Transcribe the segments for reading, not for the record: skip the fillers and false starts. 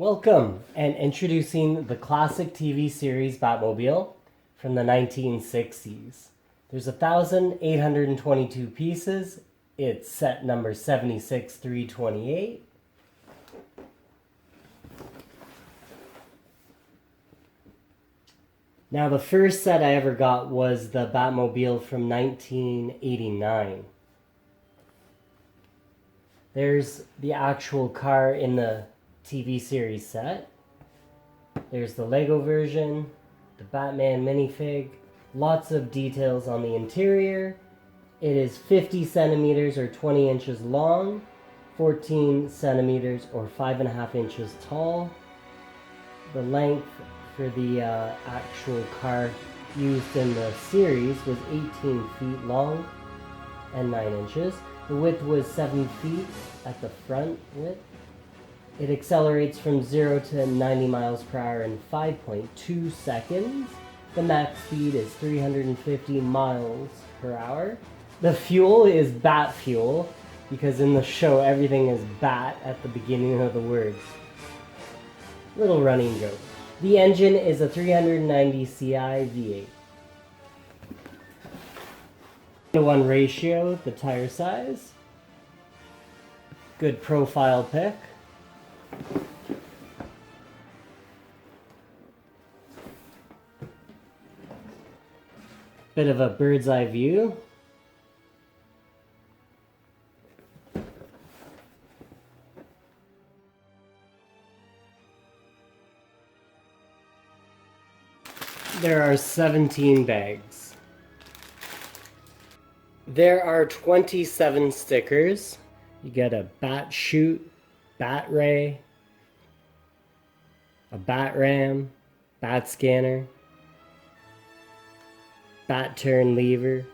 Welcome, and introducing the classic TV series Batmobile from the 1960s. There's 1,822 pieces. It's set number 76328. Now, the first set I ever got was the Batmobile from 1989. There's the actual car in the TV series set. There's the Lego version, the Batman Minifig, lots of details on the interior. It is 50 centimeters or 20 inches long, 14 centimeters or 5.5 inches tall. The length for the actual car used in the series was 18 feet long and 9 inches. The width was 7 feet at the front width. It accelerates from 0 to 90 miles per hour in 5.2 seconds. The max speed is 350 miles per hour. The fuel is bat fuel, because in the show everything is bat at the beginning of the words. Little running joke. The engine is a 390 Ci V8. 1 ratio, the tire size. Good profile pick. Bit of a bird's eye view. There are 17 bags. There are 27 stickers. You get a bat chute, bat ray, a bat ram, bat scanner, bat turn lever.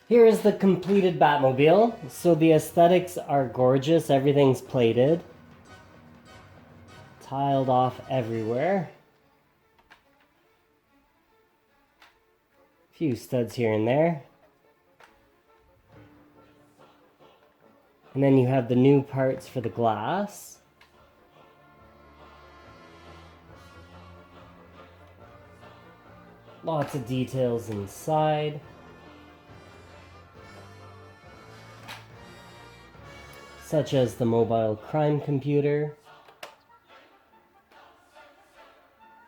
Here is the completed Batmobile. So the aesthetics are gorgeous. Everything's plated. Tiled off everywhere. A few studs here and there. And then you have the new parts for the glass. Lots of details inside. Such as the mobile crime computer,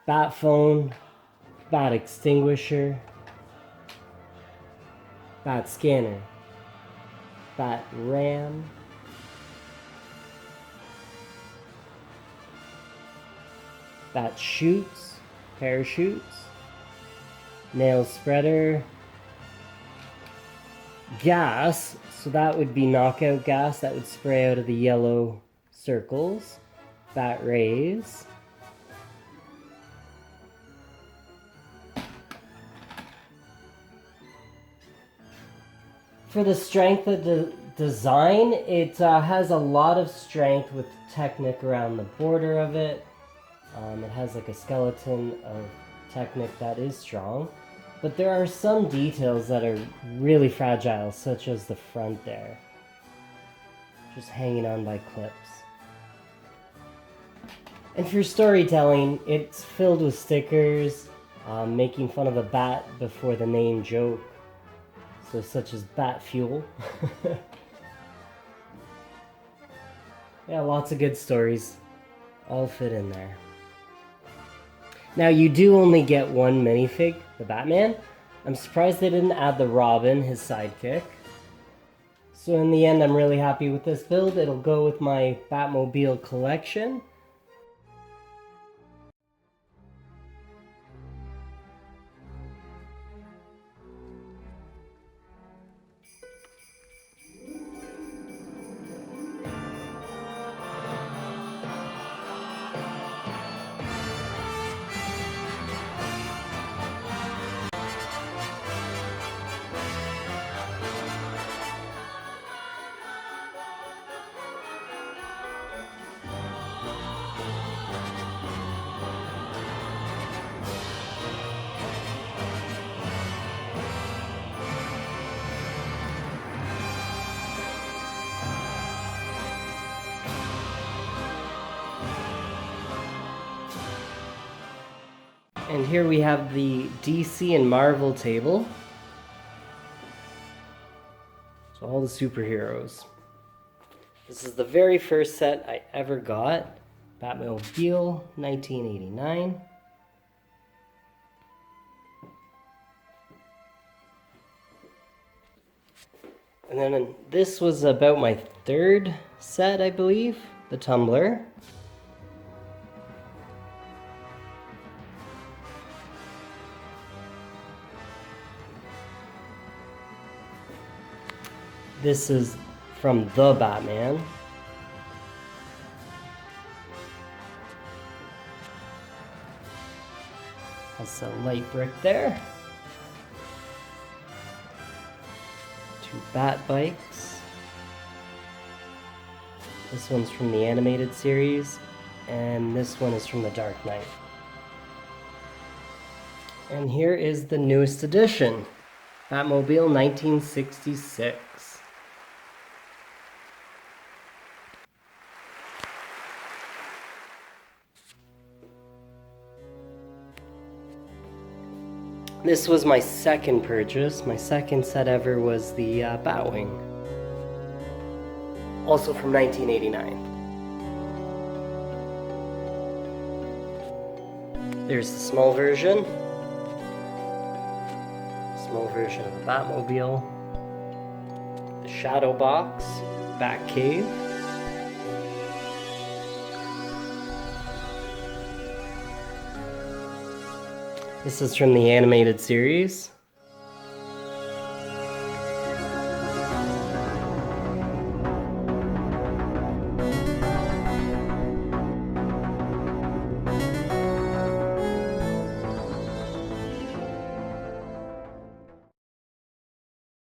bat phone, bat extinguisher, bat scanner, bat ram, bat chutes, parachutes, nail spreader, gas, so that would be knockout gas that would spray out of the yellow circles, bat rays, for the strength of the design, it has a lot of strength with Technic around the border of it. It has like a skeleton of Technic that is strong. But there are some details that are really fragile, such as the front there. Just hanging on by clips. And for storytelling, it's filled with stickers, making fun of a bat before the name joke. So such as bat fuel. Yeah, lots of good stories. All fit in there. Now you do only get one minifig, the Batman. I'm surprised they didn't add the Robin, his sidekick. So in the end, I'm really happy with this build. It'll go with my Batmobile collection. And here we have the DC and Marvel table. So all the superheroes. This is the very first set I ever got. Batmobile, 1989. And then this was about my third set, I believe. The tumbler. This is from the Batman. Has a light brick there. 2 bat bikes. This one's from the animated series, and this one is from the Dark Knight. And here is the newest edition, Batmobile 1966. This was my second purchase. My second set ever was the Batwing. Also from 1989. There's the small version. Small version of the Batmobile. The Shadow Box. Batcave. This is from the animated series.